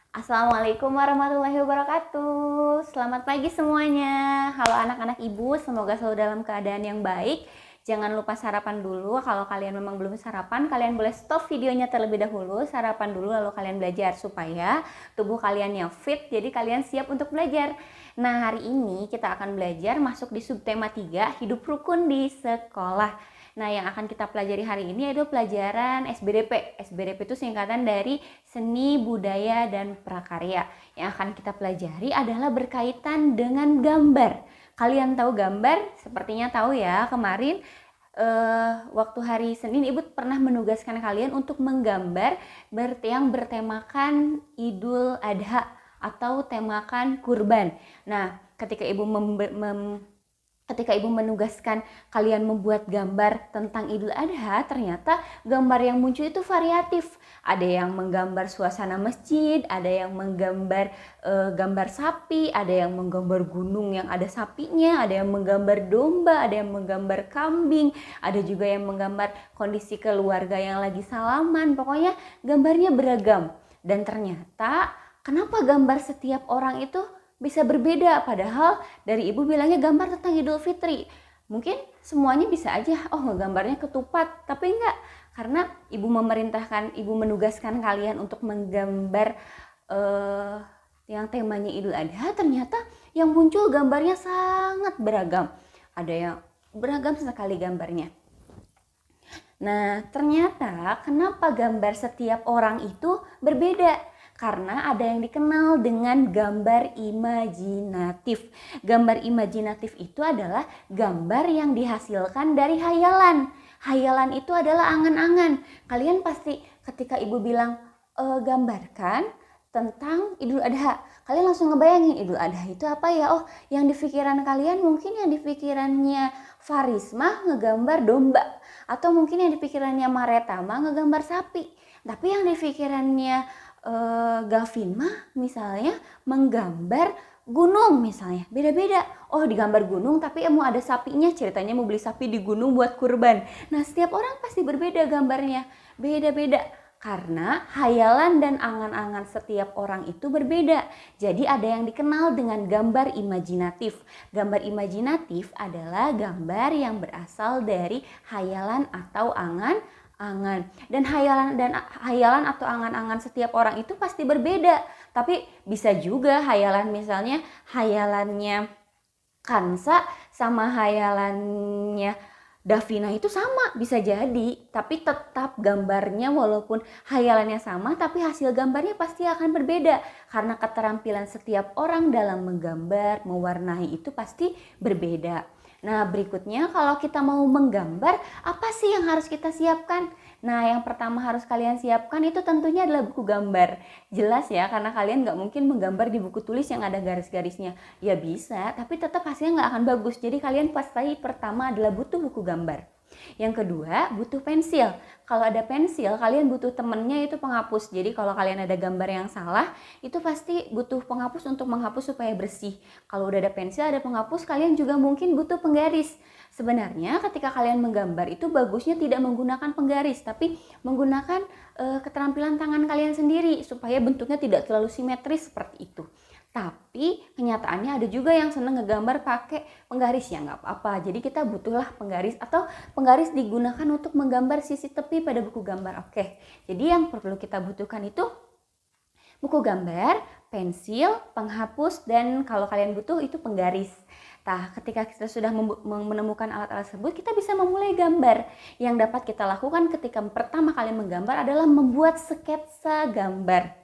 Assalamualaikum warahmatullahi wabarakatuh. Selamat pagi semuanya. Halo anak-anak ibu, semoga selalu dalam keadaan yang baik. Jangan lupa sarapan dulu. Kalau kalian memang belum sarapan, kalian boleh stop videonya terlebih dahulu. Sarapan dulu lalu kalian belajar supaya tubuh kalian yang fit, jadi kalian siap untuk belajar. Nah, hari ini kita akan belajar masuk di subtema 3, hidup rukun di sekolah. Nah, yang akan kita pelajari hari ini adalah pelajaran SBDP. SBDP itu singkatan dari Seni, Budaya, dan Prakarya. Yang akan kita pelajari adalah berkaitan dengan gambar. Kalian tahu gambar? Sepertinya tahu ya, kemarin waktu hari Senin Ibu pernah menugaskan kalian untuk menggambar yang bertemakan Idul Adha atau temakan kurban. Nah, ketika Ibu menugaskan kalian membuat gambar tentang Idul Adha, ternyata gambar yang muncul itu variatif. Ada yang menggambar suasana masjid, ada yang menggambar gambar sapi, ada yang menggambar gunung yang ada sapinya, ada yang menggambar domba, ada yang menggambar kambing, ada juga yang menggambar kondisi keluarga yang lagi salaman. Pokoknya gambarnya beragam. Dan ternyata kenapa gambar setiap orang itu bisa berbeda, padahal dari ibu bilangnya gambar tentang Idul Fitri. Mungkin semuanya bisa aja, ngegambarnya ketupat, tapi enggak, karena ibu menugaskan kalian untuk menggambar yang temanya Idul Adha, ternyata yang muncul gambarnya sangat beragam. Ada yang beragam sekali gambarnya. Nah, ternyata kenapa gambar setiap orang itu berbeda? Karena ada yang dikenal dengan gambar imajinatif. Gambar imajinatif itu adalah gambar yang dihasilkan dari hayalan. Hayalan itu adalah angan-angan. Kalian pasti ketika ibu bilang gambarkan tentang Idul Adha, kalian langsung ngebayangin Idul Adha itu apa ya? Oh, yang di pikiran kalian mungkin yang di pikirannya Farisma ngegambar domba, atau mungkin yang di pikirannya Maretama ngegambar sapi. Tapi yang di pikirannya Gavin mah misalnya menggambar gunung misalnya, beda-beda. Oh, digambar gunung tapi mau ada sapinya, ceritanya mau beli sapi di gunung buat kurban. Nah, setiap orang pasti berbeda gambarnya, beda-beda. Karena hayalan dan angan-angan setiap orang itu berbeda. Jadi ada yang dikenal dengan gambar imajinatif. Gambar imajinatif adalah gambar yang berasal dari hayalan atau angan-angan. Dan hayalan atau angan-angan setiap orang itu pasti berbeda. Tapi bisa juga hayalan, misalnya hayalannya Kansa sama hayalannya Davina itu sama, bisa jadi, tapi tetap gambarnya walaupun hayalannya sama, tapi hasil gambarnya pasti akan berbeda karena keterampilan setiap orang dalam menggambar, mewarnai itu pasti berbeda. Nah, berikutnya kalau kita mau menggambar, apa sih yang harus kita siapkan? Nah, yang pertama harus kalian siapkan itu tentunya adalah buku gambar. Jelas ya, karena kalian nggak mungkin menggambar di buku tulis yang ada garis-garisnya. Ya bisa, tapi tetap hasilnya nggak akan bagus. Jadi kalian pasti pertama adalah butuh buku gambar. Yang kedua, butuh pensil. Kalau ada pensil, kalian butuh temennya itu penghapus. Jadi kalau kalian ada gambar yang salah, itu pasti butuh penghapus untuk menghapus supaya bersih. Kalau udah ada pensil, ada penghapus, kalian juga mungkin butuh penggaris. Sebenarnya ketika kalian menggambar itu bagusnya tidak menggunakan penggaris, tapi menggunakan keterampilan tangan kalian sendiri supaya bentuknya tidak terlalu simetris seperti itu. Tapi kenyataannya ada juga yang seneng ngegambar pakai penggaris, ya nggak apa-apa. Jadi kita butuhlah penggaris, atau penggaris digunakan untuk menggambar sisi tepi pada buku gambar. Oke, jadi yang perlu kita butuhkan itu buku gambar, pensil, penghapus, dan kalau kalian butuh itu penggaris. Nah, ketika kita sudah menemukan alat-alat tersebut, kita bisa memulai gambar. Yang dapat kita lakukan ketika pertama kali menggambar adalah membuat sketsa gambar.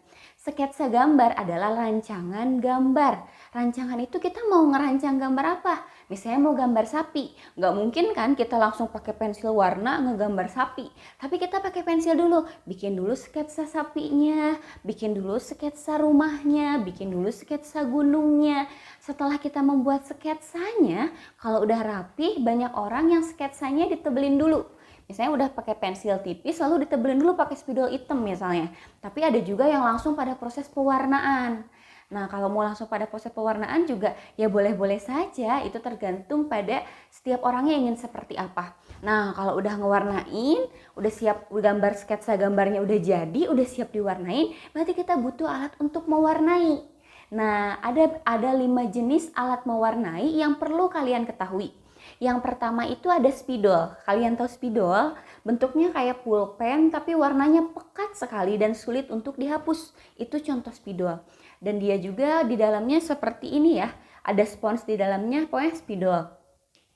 Sketsa gambar adalah rancangan gambar. Rancangan itu kita mau ngerancang gambar apa? Misalnya mau gambar sapi. Nggak mungkin kan kita langsung pakai pensil warna ngegambar sapi. Tapi kita pakai pensil dulu. Bikin dulu sketsa sapinya, bikin dulu sketsa rumahnya, bikin dulu sketsa gunungnya. Setelah kita membuat sketsanya, kalau udah rapi, banyak orang yang sketsanya ditebelin dulu. Misalnya udah pakai pensil tipis lalu ditebelin dulu pakai spidol hitam misalnya. Tapi ada juga yang langsung pada proses pewarnaan. Nah, kalau mau langsung pada proses pewarnaan juga ya boleh-boleh saja, itu tergantung pada setiap orangnya ingin seperti apa. Nah, kalau udah ngewarnain, udah siap gambar sketsa gambarnya udah jadi, udah siap diwarnain, berarti kita butuh alat untuk mewarnai. Nah, ada 5 jenis alat mewarnai yang perlu kalian ketahui. Yang pertama itu ada spidol. Kalian tahu spidol? Bentuknya kayak pulpen tapi warnanya pekat sekali dan sulit untuk dihapus. Itu contoh spidol. Dan dia juga di dalamnya seperti ini ya. Ada spons di dalamnya, pokoknya spidol.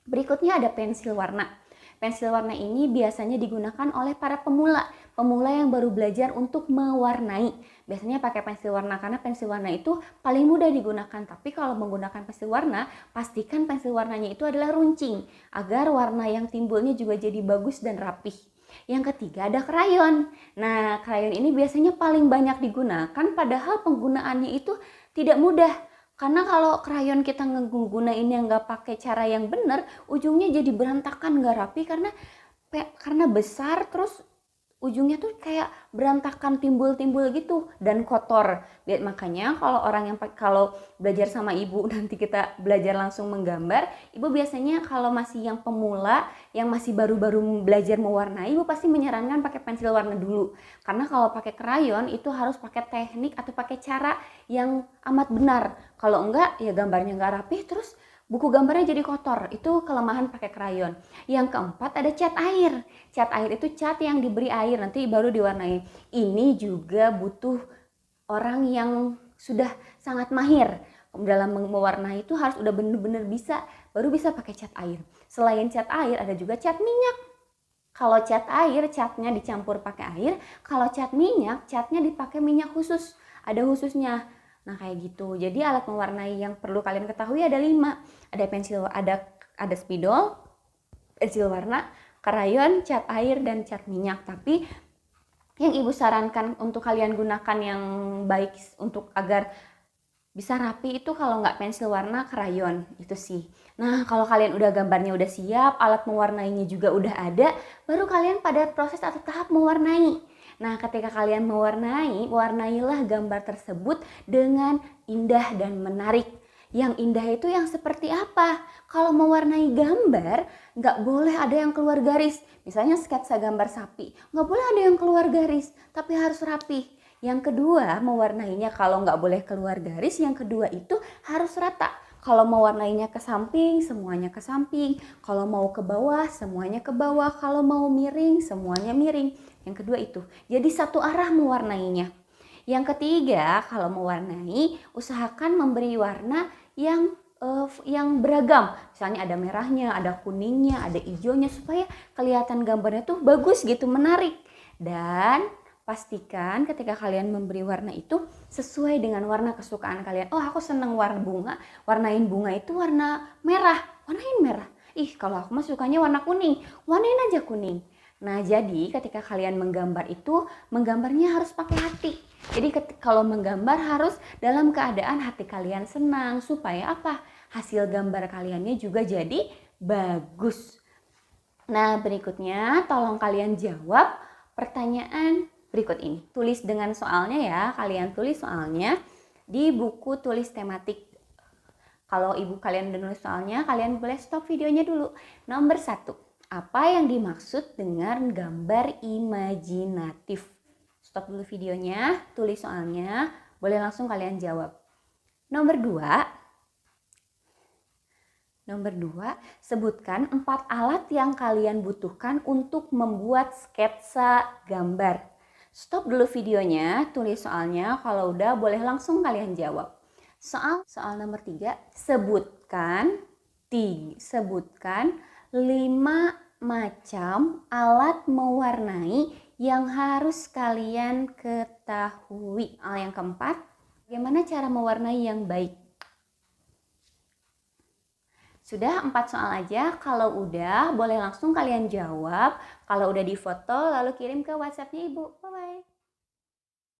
Berikutnya ada pensil warna. Pensil warna ini biasanya digunakan oleh para pemula yang baru belajar untuk mewarnai. Biasanya pakai pensil warna karena pensil warna itu paling mudah digunakan. Tapi kalau menggunakan pensil warna, pastikan pensil warnanya itu adalah runcing agar warna yang timbulnya juga jadi bagus dan rapih. Yang ketiga ada krayon. Nah, krayon ini biasanya paling banyak digunakan padahal penggunaannya itu tidak mudah. Karena kalau krayon kita ngegunainnya nggak pakai cara yang benar, ujungnya jadi berantakan, nggak rapi karena besar, terus ujungnya tuh kayak berantakan, timbul-timbul gitu dan kotor. Makanya kalau orang yang kalau belajar sama ibu nanti kita belajar langsung menggambar, ibu biasanya kalau masih yang pemula, yang masih baru-baru belajar mewarnai, ibu pasti menyarankan pakai pensil warna dulu. Karena kalau pakai krayon itu harus pakai teknik atau pakai cara yang amat benar. Kalau enggak ya gambarnya nggak rapih, terus buku gambarnya jadi kotor. Itu kelemahan pakai krayon. Yang keempat ada cat air. Cat air itu cat yang diberi air nanti baru diwarnai. Ini juga butuh orang yang sudah sangat mahir dalam mewarnai, itu harus udah bener-bener bisa, baru bisa pakai cat air. Selain cat air ada juga cat minyak. Kalau cat air catnya dicampur pakai air, kalau cat minyak catnya dipakai minyak khusus, ada khususnya. Nah kayak gitu. Jadi alat mewarnai yang perlu kalian ketahui ada 5. Ada pensil, ada spidol, pensil warna, krayon, cat air, dan cat minyak. Tapi yang ibu sarankan untuk kalian gunakan yang baik untuk agar bisa rapi itu kalau nggak pensil warna, krayon, itu sih. Nah kalau kalian udah gambarnya udah siap, alat mewarnainya juga udah ada, baru kalian pada proses atau tahap mewarnai. Nah ketika kalian warnailah gambar tersebut dengan indah dan menarik. Yang indah itu yang seperti apa? Kalau mewarnai gambar, nggak boleh ada yang keluar garis. Misalnya sketsa gambar sapi, nggak boleh ada yang keluar garis, tapi harus rapi. Yang kedua, mewarnainya kalau nggak boleh keluar garis, yang kedua itu harus rata. Kalau mewarnainya ke samping, semuanya ke samping. Kalau mau ke bawah, semuanya ke bawah. Kalau mau miring, semuanya miring. Yang kedua itu. Jadi satu arah mewarnainya. Yang ketiga, kalau mewarnai, usahakan memberi warna yang beragam. Misalnya ada merahnya, ada kuningnya, ada hijaunya supaya kelihatan gambarnya tuh bagus gitu, menarik. Dan pastikan ketika kalian memberi warna itu sesuai dengan warna kesukaan kalian. Oh, aku seneng warna bunga, warnain bunga itu warna merah, warnain merah. Ih, kalau aku mah sukanya warna kuning, warnain aja kuning. Nah, jadi ketika kalian menggambar itu, menggambarnya harus pakai hati. Jadi kalau menggambar harus dalam keadaan hati kalian senang, supaya apa? Hasil gambar kaliannya juga jadi bagus. Nah, berikutnya tolong kalian jawab pertanyaan berikut ini. Tulis dengan soalnya ya, kalian tulis soalnya di buku tulis tematik. Kalau ibu kalian udah nulis soalnya, kalian boleh stop videonya dulu. Nomor 1, apa yang dimaksud dengan gambar imajinatif? Stop dulu videonya, tulis soalnya, boleh langsung kalian jawab. Nomor 2, sebutkan 4 alat yang kalian butuhkan untuk membuat sketsa gambar. Stop dulu videonya, tulis soalnya, kalau udah boleh langsung kalian jawab. Soal nomor 3, sebutkan 5 macam alat mewarnai yang harus kalian ketahui. Yang keempat, bagaimana cara mewarnai yang baik? Sudah 4 soal aja. Kalau udah boleh langsung kalian jawab. Kalau udah difoto lalu kirim ke WhatsApp-nya ibu. Bye-bye.